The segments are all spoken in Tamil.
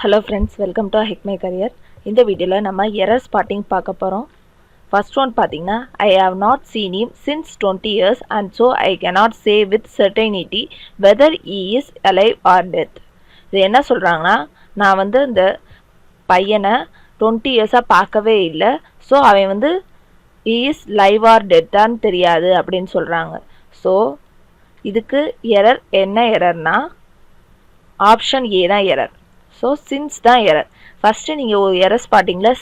Hello friends, welcome to Hack My Career. இந்த வீடியோல நம்ம error spotting பார்க்க போறோம். First one பாத்தீங்கன்னா I have not seen him since 20 years and so I cannot say with certainty whether he is alive or dead. இது என்ன சொல்றாங்கன்னா நான் இந்த பையனை 20 இயர்ஸா பார்க்கவே இல்லை. ஸோ அவன் he is live or dead தான் தெரியாது அப்படின்னு சொல்றாங்க. ஸோ இதுக்கு எரர் என்ன எரர்னா ஆப்ஷன் ஏ தான் எரர். ஸோ சின்ஸ் தான் எரர். ஃபஸ்ட்டு நீங்கள் ஒரு எரர் ஸ்பாட்டிங்கில்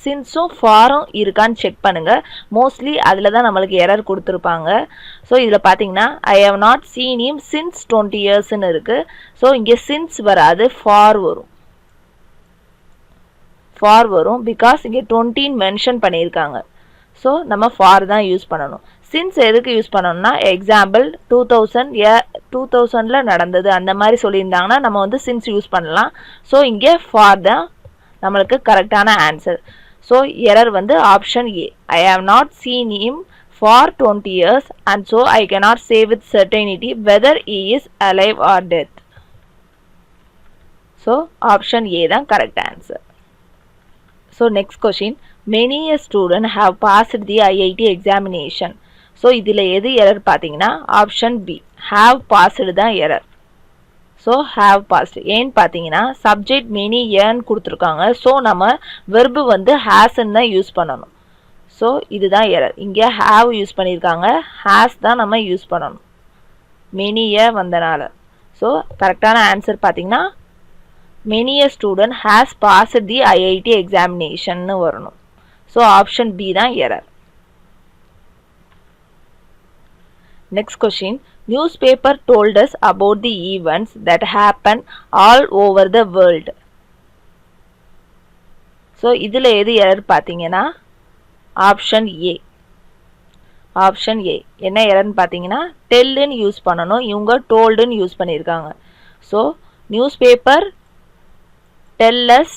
சின்ஸும் ஃபாரும் இருக்கான்னு செக் பண்ணுங்கள். மோஸ்ட்லி அதில் தான் நம்மளுக்கு எரர் கொடுத்துருப்பாங்க. ஸோ இதில் பார்த்தீங்கன்னா I have not seen him since 20 இயர்ஸ்ன்னு இருக்குது. ஸோ இங்கே சின்ஸ் வராது, ஃபார் வரும் பிகாஸ் இங்கே 20 மென்ஷன் பண்ணியிருக்காங்க. ஸோ நம்ம ஃபார் தான் யூஸ் பண்ணணும். சின்ஸ் எதுக்கு யூஸ் பண்ணணும்னா எக்ஸாம்பிள் 2000 நடந்தது அந்த மாதிரி சொல்லியிருந்தாங்கன்னா நம்ம சின்ஸ் யூஸ் பண்ணலாம். ஸோ இங்கே ஃபார் தான் நம்மளுக்கு கரெக்டான answer. So error option A. I have not seen him for 20 years and so I cannot say with certainty whether he is alive or death. So option A தான் correct answer. So next question, many a student have passed the IIT examination. So இதில் எது எரர் பார்த்தீங்கன்னா ஆப்ஷன் பி, have passed தான் எரர். ஸோ have passed ஏன்னு பார்த்தீங்கன்னா சப்ஜெக்ட் மெனி ஏன்னு கொடுத்துருக்காங்க. ஸோ நம்ம வெர்பு ஹேஸ்ன்னு தான் யூஸ் பண்ணணும். ஸோ இதுதான் எரர். இங்கே have யூஸ் பண்ணியிருக்காங்க, has தான் நம்ம யூஸ் பண்ணணும் மெனி ஏ வந்தனால. ஸோ கரெக்டான ஆன்சர் பார்த்தீங்கன்னா many a student has passed the IIT examination வரணும். ஸோ ஆப்ஷன் பி தான் error. Next question, newspaper told us about the events that happen all over the world. So இதில் எது எரர் பார்த்தீங்கன்னா ஆப்ஷன் ஏ. ஆப்ஷன் ஏ என்ன எரர்னு பார்த்தீங்கன்னா டெல்லுன்னு யூஸ் பண்ணணும், இவங்க டோல்டுன்னு யூஸ் பண்ணியிருக்காங்க. So newspaper tell us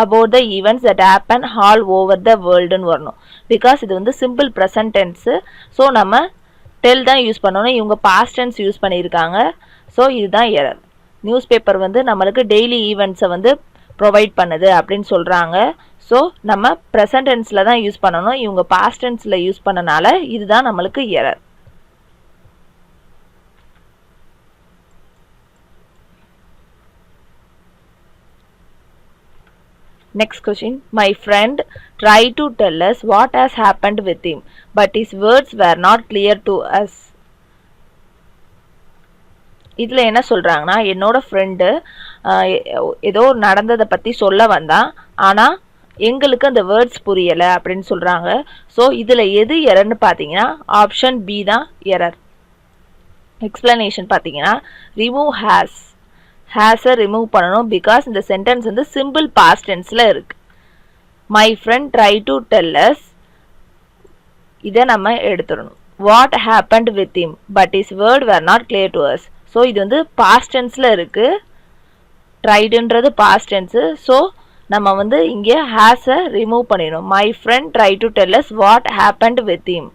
about the events that happen all over the world ன்னு வரணும். பிகாஸ் இது சிம்பிள் ப்ரெசன்ட் டென்ஸு. ஸோ நம்ம டெல் தான் யூஸ் பண்ணணும், இவங்க பாஸ்ட் டென்ஸ் யூஸ் பண்ணியிருக்காங்க. ஸோ இதுதான் எரர். நியூஸ் பேப்பர் நம்மளுக்கு டெய்லி ஈவெண்ட்ஸை ப்ரொவைட் பண்ணுது அப்படின்னு சொல்கிறாங்க. ஸோ நம்ம ப்ரெசன்ட் டென்ஸில் தான் யூஸ் பண்ணணும், இவங்க பாஸ்ட் டென்ஸில் யூஸ் பண்ணனால இதுதான் நம்மளுக்கு error. Next question, my friend tried to tell us what has happened with him, but his words were not clear to us. இதில் என்ன சொல்கிறாங்கன்னா என்னோட ஃப்ரெண்டு ஏதோ நடந்ததை பற்றி சொல்ல வந்தான், ஆனால் எங்களுக்கு அந்த வேர்ட்ஸ் புரியலை அப்படின்னு சொல்கிறாங்க. ஸோ இதில் எது எரர்னு பார்த்தீங்கன்னா ஆப்ஷன் பி தான் எரர். எக்ஸ்பிளனேஷன் பார்த்தீங்கன்னா ரிமூவ் ஹேஸை ரிமூவ் பண்ணணும் பிகாஸ் இந்த சென்டென்ஸ் சிம்பிள் பாஸ்ட் டென்ஸில் இருக்கு. My friend try to tell us இதை நம்ம எடுத்துடணும். What happened with him but is word were not clear to us. So இது பாஸ்ட் டென்ஸில் இருக்கு, ட்ரைடுன்றது பாஸ்ட் டென்ஸு. ஸோ நம்ம இங்கே ஹேஸை ரிமூவ் பண்ணிடணும். My friend try to tell us what happened with him.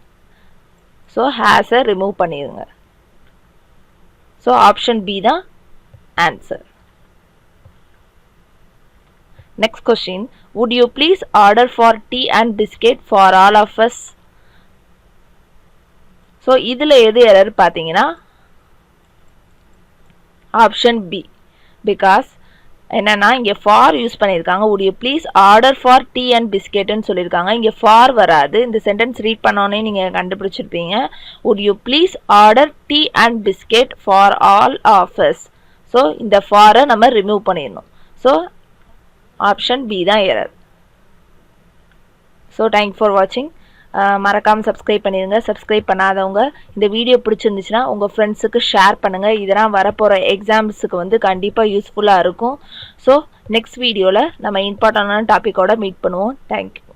So ஹேஸை ரிமூவ் பண்ணிடுங்க. ஸோ ஆப்ஷன் பி தான் answer. Next question, would you please order for tea and biscuit for all of us? So இதில் எது எரர் பார்த்தீங்கன்னா ஆப்ஷன் பி. பிகாஸ் என்னன்னா இங்கே ஃபார் யூஸ் பண்ணியிருக்காங்க. would you please order for tea and biscuitன்னு சொல்லியிருக்காங்க, இங்கே ஃபார் வராது. இந்த சென்டென்ஸ் ரீட் பண்ணோன்னே நீங்கள் கண்டுபிடிச்சிருப்பீங்க. would you please order tea and biscuit for all of us. So இந்த ஃபாரை நம்ம ரிமூவ் பண்ணிடணும். ஸோ ஆப்ஷன் பி தான் எரர். ஸோ தேங்க் ஃபார் வாட்சிங். மறக்காமல் சப்ஸ்கிரைப் பண்ணிடுங்க. சப்ஸ்கிரைப் பண்ணாதவங்க இந்த வீடியோ பிடிச்சிருந்துச்சுன்னா உங்கள் ஃப்ரெண்ட்ஸுக்கு ஷேர் பண்ணுங்கள். இதெல்லாம் வரப்போகிற எக்ஸாம்ஸுக்கு கண்டிப்பாக யூஸ்ஃபுல்லாக இருக்கும். ஸோ நெக்ஸ்ட் வீடியோவில் நம்ம இம்பார்ட்டண்டான டாப்பிக்கோட மீட் பண்ணுவோம். தேங்க்யூ.